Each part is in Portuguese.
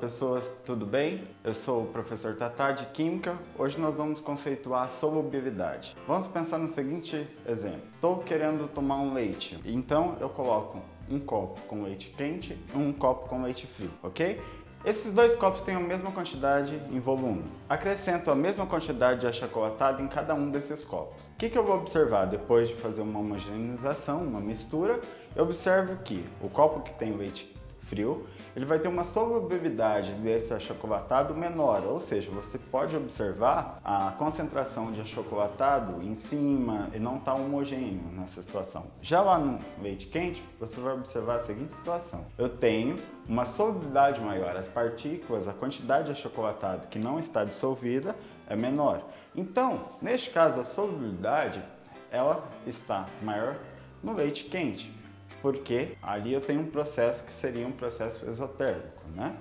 pessoas, tudo bem? Eu sou o professor Tatá de Química. Hoje nós vamos conceituar a solubilidade. Vamos pensar no seguinte exemplo. Estou querendo tomar um leite, então eu coloco um copo com leite quente e um copo com leite frio, ok? Esses dois copos têm a mesma quantidade em volume. Acrescento a mesma quantidade de achocolatado em cada um desses copos. O que eu vou observar depois de fazer uma homogeneização, uma mistura? Eu observo que o copo que tem leite frio, ele vai ter uma solubilidade desse achocolatado menor, ou seja, você pode observar a concentração de achocolatado em cima e não está homogêneo nessa situação. Já lá no leite quente, você vai observar a seguinte situação. Eu tenho uma solubilidade maior, as partículas, a quantidade de achocolatado que não está dissolvida é menor. Então, neste caso, a solubilidade ela está maior no leite quente, porque ali eu tenho um processo que seria um processo exotérmico, né?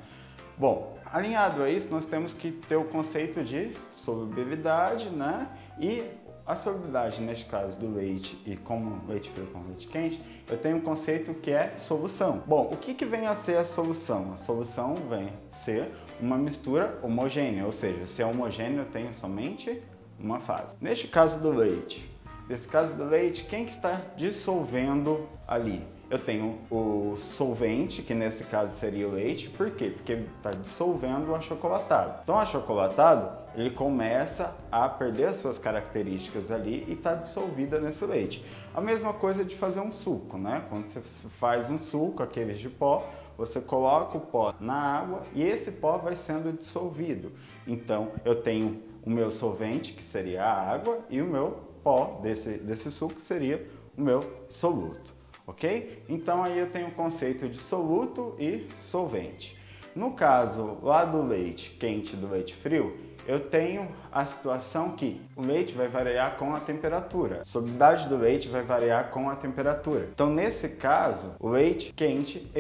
Bom, alinhado a isso, nós temos que ter o conceito de solubilidade, né? E a solubilidade, neste caso do leite e como leite frio com leite quente, eu tenho um conceito que é solução. Bom, o que vem a ser a solução? A solução vem a ser uma mistura homogênea, ou seja, se é homogêneo eu tenho somente uma fase. Neste caso do leite, quem que está dissolvendo ali? Eu tenho o solvente, que nesse caso seria o leite. Por quê? Porque ele está dissolvendo o achocolatado. Então o achocolatado, ele começa a perder as suas características ali e está dissolvida nesse leite. A mesma coisa de fazer um suco, né? Quando você faz um suco, aqueles de pó, você coloca o pó na água e esse pó vai sendo dissolvido. Então eu tenho o meu solvente, que seria a água, e o meu pó desse suco seria o meu soluto, ok? Então aí eu tenho o conceito de soluto e solvente. No caso lá do leite quente e do leite frio, eu tenho a situação que o leite vai variar com a temperatura, a solubilidade do leite vai variar com a temperatura. Então nesse caso, o leite quente,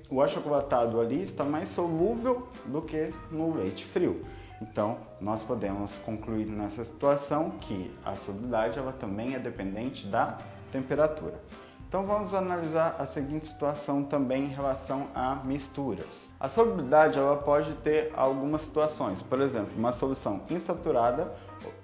o achocolatado ali está mais solúvel do que no leite frio. Então, nós podemos concluir nessa situação que a solubilidade ela também é dependente da temperatura. Então, vamos analisar a seguinte situação também em relação a misturas. A solubilidade ela pode ter algumas situações, por exemplo, uma solução insaturada,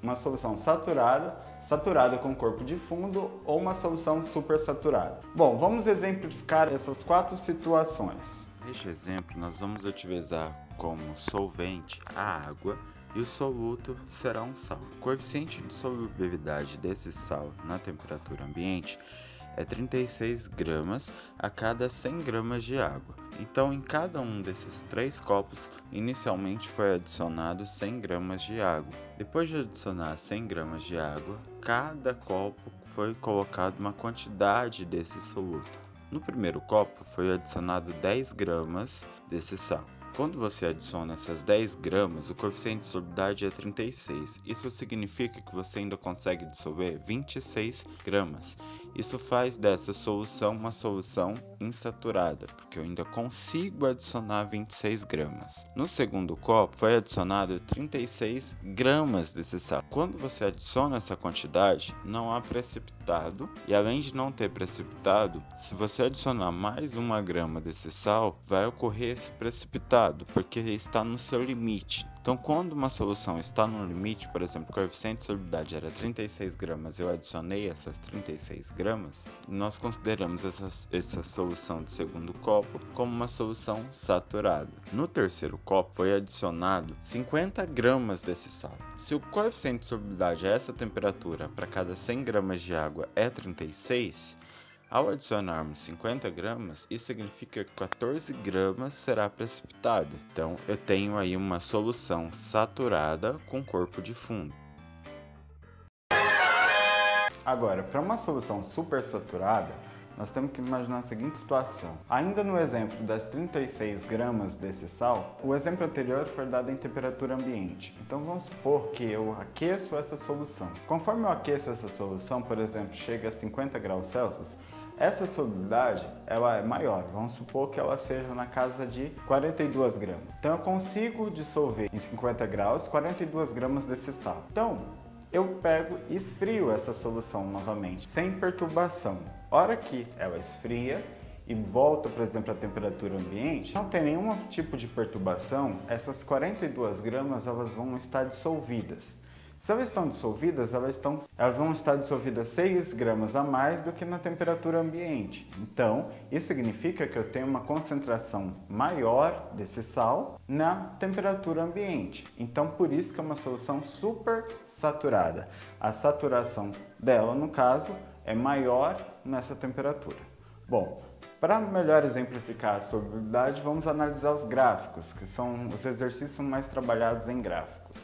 uma solução saturada com corpo de fundo ou uma solução supersaturada. Bom, vamos exemplificar essas quatro situações. Neste exemplo, nós vamos utilizar como solvente a água e o soluto será um sal. O coeficiente de solubilidade desse sal na temperatura ambiente é 36 gramas a cada 100 gramas de água. Então, em cada um desses 3 copos, inicialmente foi adicionado 100 gramas de água. Depois de adicionar 100 gramas de água, cada copo foi colocado uma quantidade desse soluto. No primeiro copo foi adicionado 10 gramas desse sal. Quando você adiciona essas 10 gramas, o coeficiente de solubilidade é 36. Isso significa que você ainda consegue dissolver 26 gramas. Isso faz dessa solução uma solução insaturada, porque eu ainda consigo adicionar 26 gramas. No segundo copo foi adicionado 36 gramas desse sal. Quando você adiciona essa quantidade, não há precipitado, e além de não ter precipitado, se você adicionar mais 1 grama desse sal, vai ocorrer esse precipitado, porque está no seu limite. Então, quando uma solução está no limite, por exemplo, o coeficiente de solubilidade era 36 gramas, eu adicionei essas 36 gramas, nós consideramos essa solução do segundo copo como uma solução saturada. No terceiro copo foi adicionado 50 gramas desse sal. Se o coeficiente de solubilidade a essa temperatura para cada 100 gramas de água é 36, ao adicionarmos 50 gramas, isso significa que 14 gramas será precipitado. Então, eu tenho aí uma solução saturada com corpo de fundo. Agora, para uma solução supersaturada, nós temos que imaginar a seguinte situação. Ainda no exemplo das 36 gramas desse sal, o exemplo anterior foi dado em temperatura ambiente. Então vamos supor que eu aqueço essa solução. Conforme eu aqueço essa solução, por exemplo, chega a 50 graus Celsius, essa solubilidade ela é maior, vamos supor que ela seja na casa de 42 gramas. Então eu consigo dissolver em 50 graus 42 gramas desse sal. Então eu pego e esfrio essa solução novamente, sem perturbação. Hora que ela esfria, e volta, por exemplo, à temperatura ambiente, não tem nenhum tipo de perturbação, essas 42 gramas elas vão estar dissolvidas. Se elas estão dissolvidas, elas vão estar dissolvidas 6 gramas a mais do que na temperatura ambiente. Então, isso significa que eu tenho uma concentração maior desse sal na temperatura ambiente. Então, por isso que é uma solução super saturada. A saturação dela, no caso, é maior nessa temperatura. Bom, para melhor exemplificar a solubilidade, vamos analisar os gráficos, que são os exercícios mais trabalhados em gráficos.